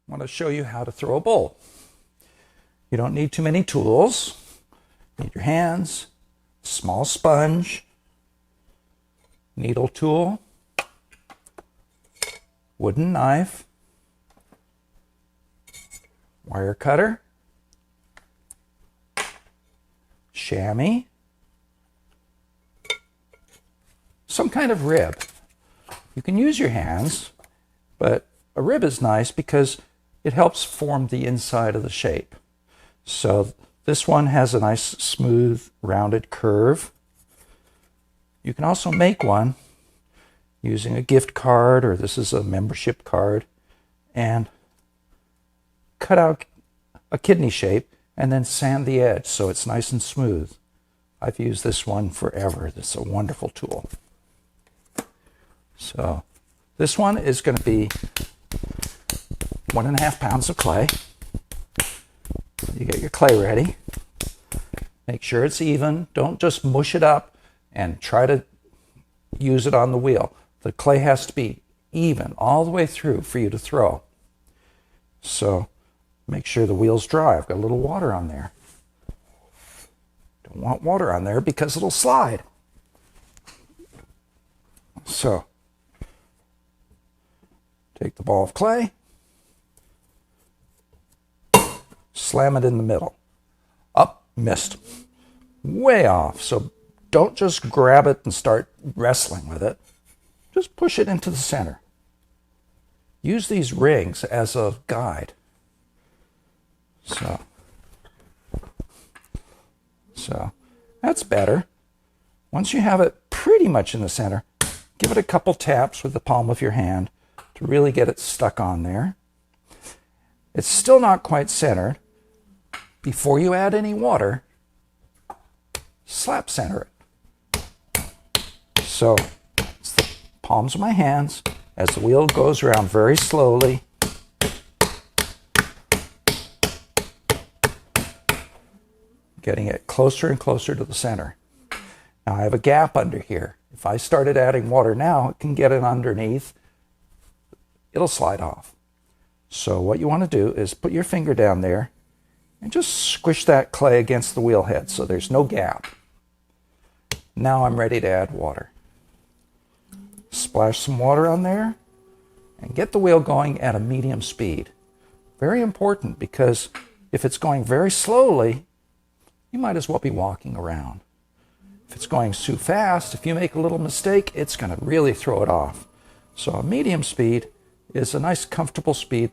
I want to show you how to throw a bowl. You don't need too many tools. You need your hands, small sponge, needle tool, wooden knife, wire cutter, chamois, some kind of rib. You can use your hands, but a rib is nice because it helps form the inside of the shape. So this one has a nice smooth rounded curve. You can also make one using a gift card, or this is a membership card, and cut out a kidney shape and then sand the edge so it's nice and smooth. I've used this one forever. This is a wonderful tool. So this one is going to be 1.5 pounds of clay. You get your clay ready. Make sure it's even. Don't just mush it up and try to use it on the wheel. The clay has to be even all the way through for you to throw. So make sure the wheel's dry. I've got a little water on there. Don't want water on there because it'll slide. So take the ball of clay, slam it in the middle. Up, missed. Way off. So don't just grab it and start wrestling with it. Just push it into the center. Use these rings as a guide. So that's better. Once you have it pretty much in the center, give it a couple taps with the palm of your hand to really get it stuck on there. It's still not quite centered. Before you add any water, slap center it. So it's the palms of my hands as the wheel goes around very slowly. Getting it closer and closer to the center. Now I have a gap under here. If I started adding water now, it can get it underneath. It'll slide off. So what you want to do is put your finger down there and just squish that clay against the wheel head so there's no gap. Now I'm ready to add water. Splash some water on there and get the wheel going at a medium speed. Very important, because if it's going very slowly, you might as well be walking around. If it's going too fast, if you make a little mistake, it's going to really throw it off. So a medium speed is a nice comfortable speed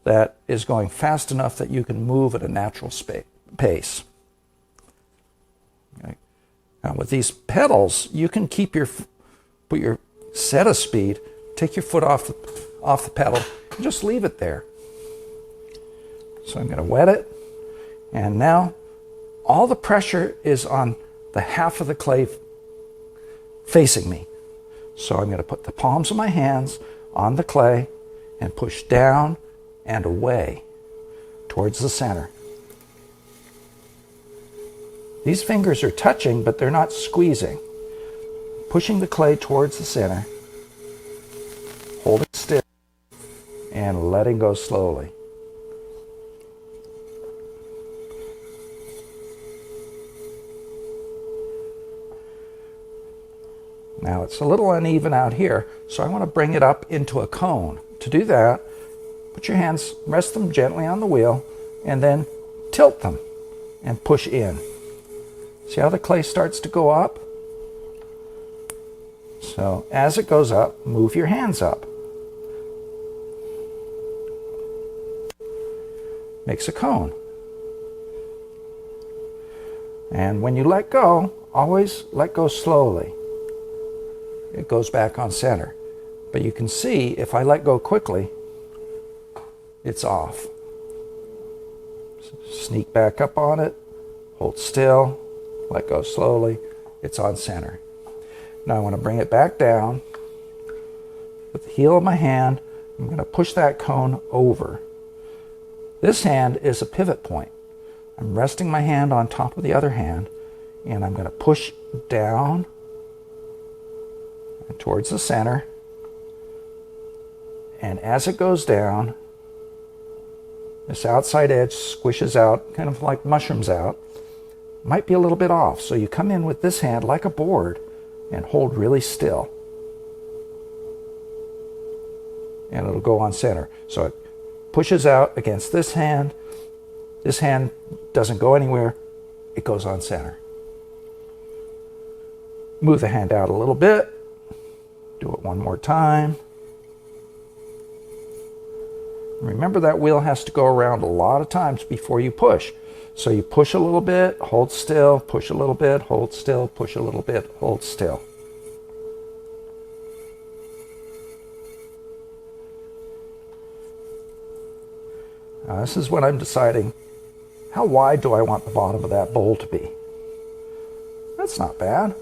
that is going fast enough that you can move at a natural pace. Okay. Now with these pedals, you can keep put your set a speed, take your foot off the pedal, and just leave it there. So I'm going to wet it, and now all the pressure is on the half of the clay facing me. So I'm going to put the palms of my hands on the clay and push down and away towards the center. These fingers are touching, but they're not squeezing. Pushing the clay towards the center, holding still, and letting go slowly. Now it's a little uneven out here, so I want to bring it up into a cone. To do that, put your hands, rest them gently on the wheel, and then tilt them and push in. See how the clay starts to go up? So as it goes up, move your hands up. Makes a cone. And when you let go, always let go slowly. It goes back on center. But you can see if I let go quickly, it's off. Sneak back up on it, hold still, let go slowly, it's on center. Now I want to bring it back down. With the heel of my hand, I'm going to push that cone over. This hand is a pivot point. I'm resting my hand on top of the other hand, and I'm going to push down towards the center, and as it goes down, This outside edge squishes out, kind of like mushrooms out. Might be a little bit off, so you come in with this hand like a board and hold really still. And it'll go on center. So it pushes out against this hand. This hand doesn't go anywhere. It goes on center. Move the hand out a little bit. Do it one more time. Remember that wheel has to go around a lot of times before you push. So you push a little bit, hold still, push a little bit, hold still, push a little bit, hold still. Now this is when I'm deciding, how wide do I want the bottom of that bowl to be? That's not bad.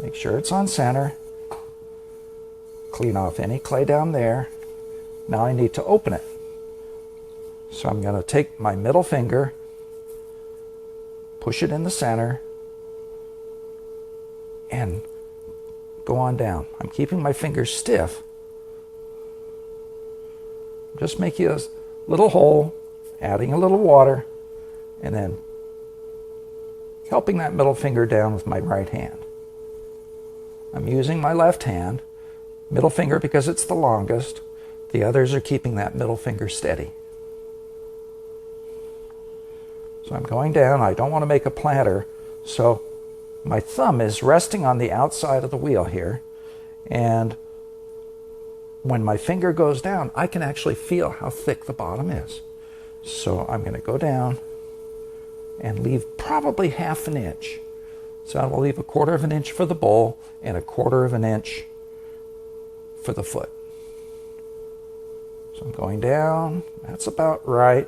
Make sure it's on center. Clean off any clay down there. Now I need to open it. So I'm going to take my middle finger, push it in the center, and go on down. I'm keeping my fingers stiff. Just making a little hole, adding a little water, and then helping that middle finger down with my right hand. I'm using my left hand, middle finger because it's the longest. The others are keeping that middle finger steady. So I'm going down. I don't want to make a planter, so my thumb is resting on the outside of the wheel here, and when my finger goes down, I can actually feel how thick the bottom is. So I'm going to go down and leave probably half an inch. So I will leave 1/4 of an inch for the bowl and 1/4 of an inch for the foot. So I'm going down. That's about right.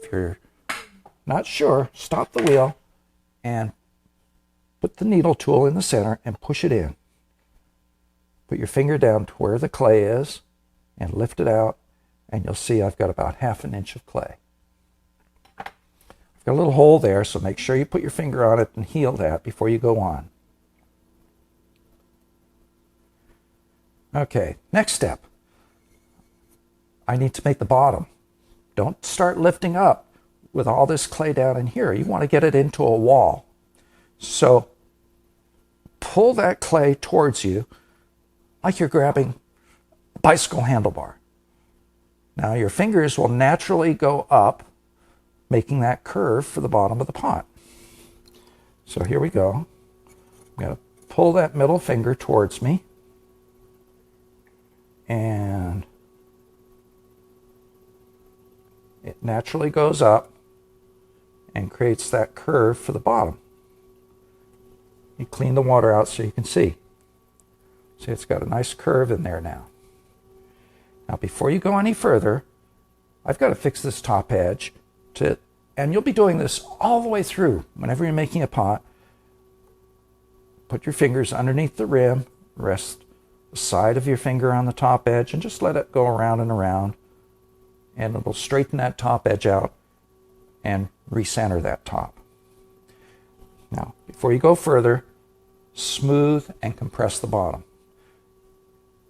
If you're not sure, stop the wheel and put the needle tool in the center and push it in. Put your finger down to where the clay is and lift it out, and you'll see I've got about half an inch of clay. I've got a little hole there, so make sure you put your finger on it and heal that before you go on. Okay, next step. I need to make the bottom. Don't start lifting up with all this clay down in here. You want to get it into a wall. So pull that clay towards you like you're grabbing a bicycle handlebar. Now your fingers will naturally go up, making that curve for the bottom of the pot. So here we go. I'm going to pull that middle finger towards me, and it naturally goes up and creates that curve for the bottom. You clean the water out so you can see. See, it's got a nice curve in there now. Now, before you go any further, I've got to fix this top edge, and you'll be doing this all the way through. Whenever you're making a pot, put your fingers underneath the rim, rest the side of your finger on the top edge, and just let it go around and around, and it'll straighten that top edge out and recenter that top. Now, before you go further, smooth and compress the bottom.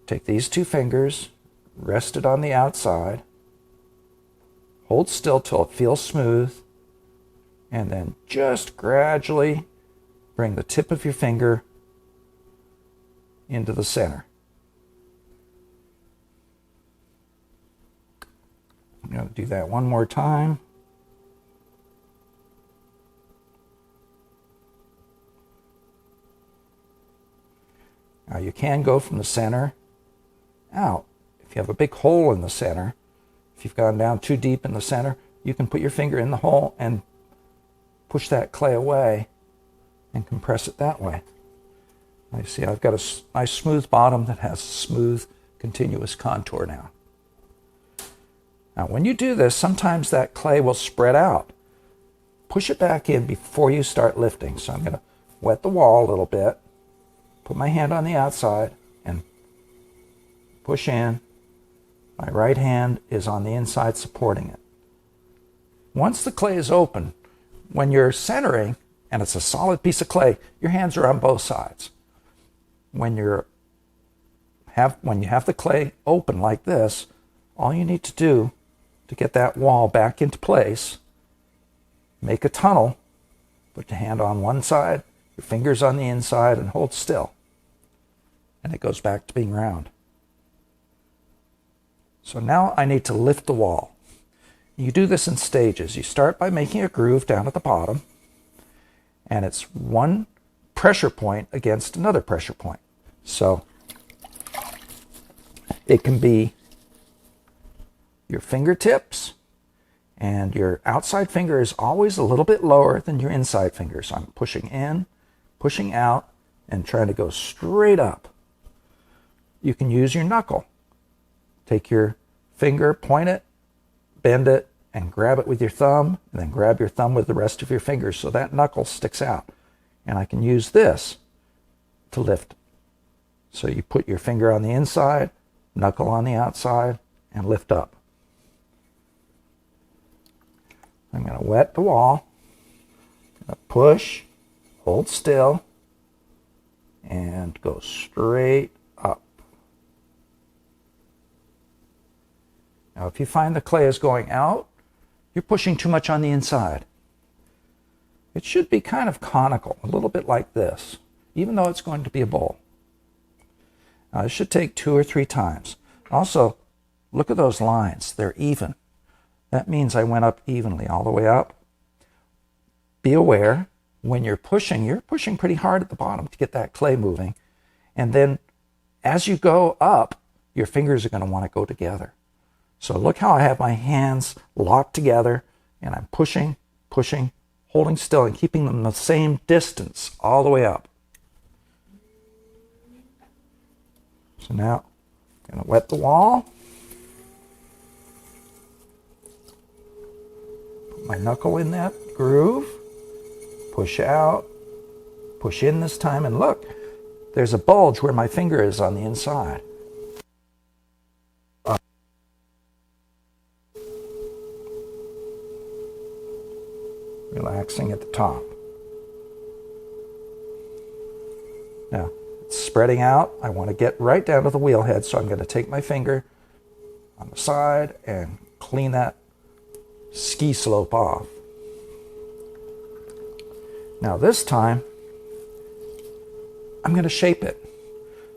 Take these 2 fingers, rest it on the outside, hold still till it feels smooth, and then just gradually bring the tip of your finger into the center. I'm going to do that one more time. Now you can go from the center out. If you have a big hole in the center, if you've gone down too deep in the center, you can put your finger in the hole and push that clay away and compress it that way. Now you see I've got a nice smooth bottom that has a smooth, continuous contour now. Now when you do this, sometimes that clay will spread out. Push it back in before you start lifting. So I'm going to wet the wall a little bit, put my hand on the outside, and push in. My right hand is on the inside supporting it. Once the clay is open, when you're centering, and it's a solid piece of clay, your hands are on both sides. When you have the clay open like this, all you need to do to get that wall back into place, make a tunnel, put your hand on one side, your fingers on the inside, and hold still. And it goes back to being round. So now I need to lift the wall. You do this in stages. You start by making a groove down at the bottom, and it's one pressure point against another pressure point. So it can be your fingertips, and your outside finger is always a little bit lower than your inside finger. So I'm pushing in, pushing out, and trying to go straight up. You can use your knuckle. Take your finger, point it, bend it, and grab it with your thumb, and then grab your thumb with the rest of your fingers so that knuckle sticks out. And I can use this to lift. So you put your finger on the inside, knuckle on the outside, and lift up. I'm going to wet the wall, push, hold still, and go straight up. Now, if you find the clay is going out, you're pushing too much on the inside. It should be kind of conical, a little bit like this, even though it's going to be a bowl. Now, this should take 2 or 3 times. Also, look at those lines. They're even. That means I went up evenly all the way up. Be aware, when you're pushing pretty hard at the bottom to get that clay moving. And then as you go up, your fingers are going to want to go together. So look how I have my hands locked together, and I'm pushing, pushing, holding still, and keeping them the same distance all the way up. So now I'm going to wet the wall. Put my knuckle in that groove. Push out. Push in this time, and look, there's a bulge where my finger is on the inside. Relaxing at the top. Now, it's spreading out. I want to get right down to the wheel head, so I'm going to take my finger on the side and clean that ski slope off. Now this time, I'm going to shape it.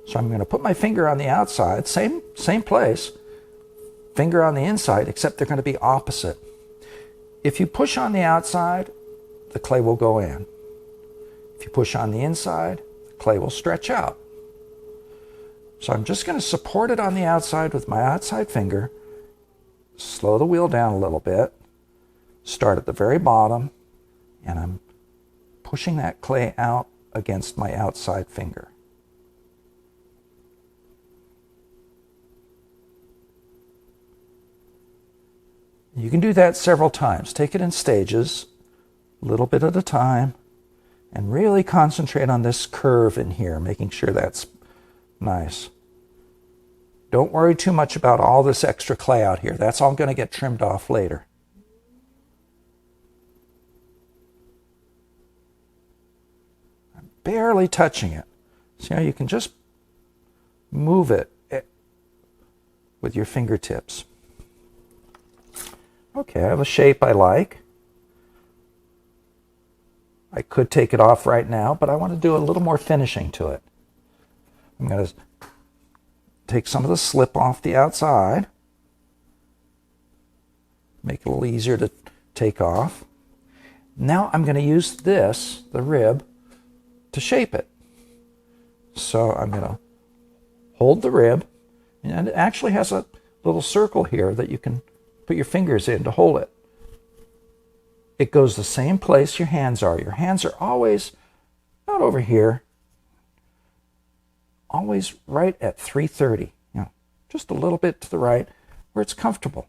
So I'm going to put my finger on the outside, same place, finger on the inside, except they're going to be opposite. If you push on the outside, the clay will go in. If you push on the inside, the clay will stretch out. So I'm just going to support it on the outside with my outside finger, slow the wheel down a little bit, start at the very bottom, and I'm pushing that clay out against my outside finger. You can do that several times. Take it in stages, a little bit at a time, and really concentrate on this curve in here, making sure that's nice. Don't worry too much about all this extra clay out here. That's all going to get trimmed off later. I'm barely touching it. See how you can just move it with your fingertips. Okay, I have a shape I like. I could take it off right now, but I want to do a little more finishing to it. I'm going to take some of the slip off the outside. Make it a little easier to take off. Now I'm going to use this, the rib, to shape it. So I'm going to hold the rib, and it actually has a little circle here that you can put your fingers in to hold it. It goes the same place your hands are. Your hands are always not over here, always right at 330. Just a little bit to the right where it's comfortable.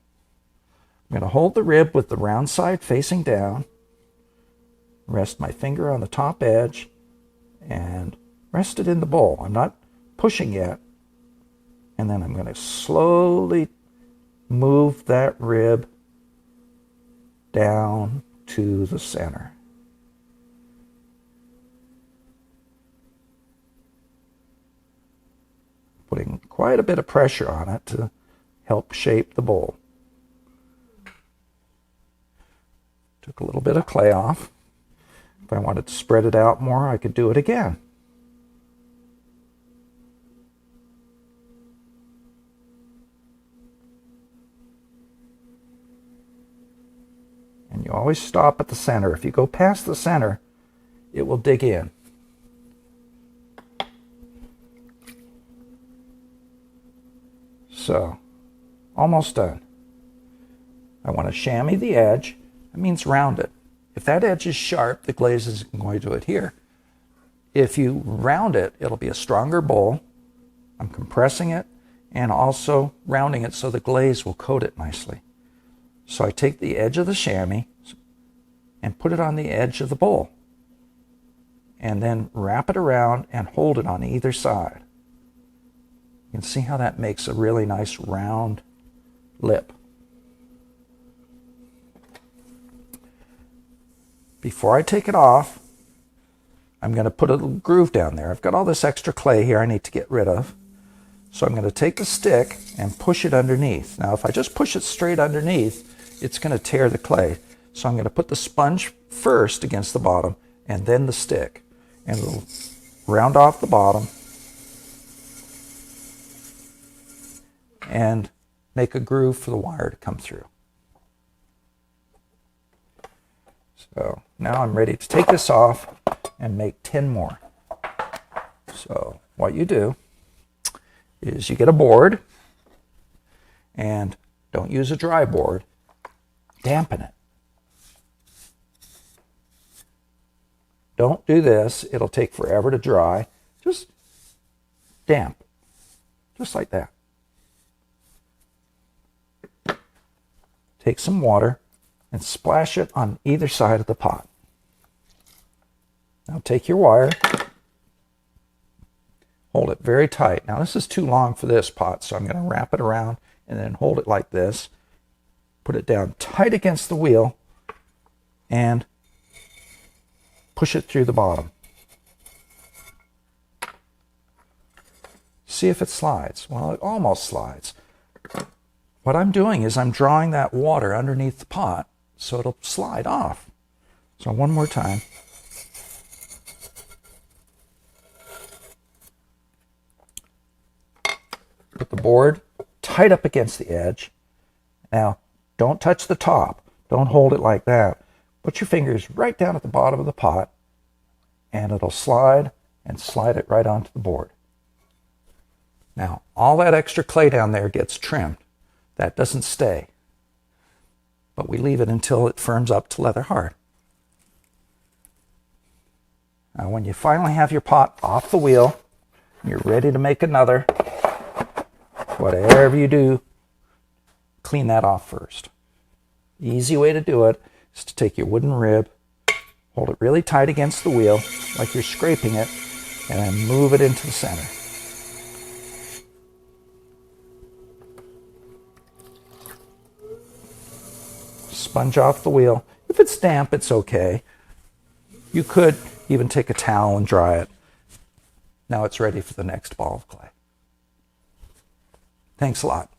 I'm going to hold the rib with the round side facing down, rest my finger on the top edge, and rest it in the bowl. I'm not pushing yet. And then I'm going to slowly move that rib down to the center. Putting quite a bit of pressure on it to help shape the bowl. Took a little bit of clay off. If I wanted to spread it out more, I could do it again. And you always stop at the center. If you go past the center, it will dig in. So, almost done. I want to chamois the edge. That means round it. If that edge is sharp, the glaze isn't going to adhere. If you round it, it'll be a stronger bowl. I'm compressing it and also rounding it so the glaze will coat it nicely. So I take the edge of the chamois and put it on the edge of the bowl, and then wrap it around and hold it on either side. You can see how that makes a really nice round lip. Before I take it off, I'm going to put a little groove down there. I've got all this extra clay here I need to get rid of. So I'm going to take the stick and push it underneath. Now if I just push it straight underneath, it's going to tear the clay. So I'm going to put the sponge first against the bottom and then the stick. And it'll round off the bottom and make a groove for the wire to come through. So now I'm ready to take this off and make 10 more. So what you do is you get a board, and don't use a dry board, dampen it. Don't do this, it'll take forever to dry. Just damp, just like that. Take some water and splash it on either side of the pot. Now take your wire, hold it very tight. Now this is too long for this pot, so I'm going to wrap it around and then hold it like this. Put it down tight against the wheel and push it through the bottom. See if it slides. Well, it almost slides. What I'm doing is I'm drawing that water underneath the pot so it'll slide off. So one more time. Put the board tight up against the edge. Now, don't touch the top. Don't hold it like that. Put your fingers right down at the bottom of the pot, and it'll slide and slide it right onto the board. Now, all that extra clay down there gets trimmed. That doesn't stay, but we leave it until it firms up to leather hard. Now, when you finally have your pot off the wheel, you're ready to make another. Whatever you do, clean that off first. The easy way to do it is to take your wooden rib, hold it really tight against the wheel, like you're scraping it, and then move it into the center. Sponge off the wheel. If it's damp, it's okay. You could even take a towel and dry it. Now it's ready for the next ball of clay. Thanks a lot.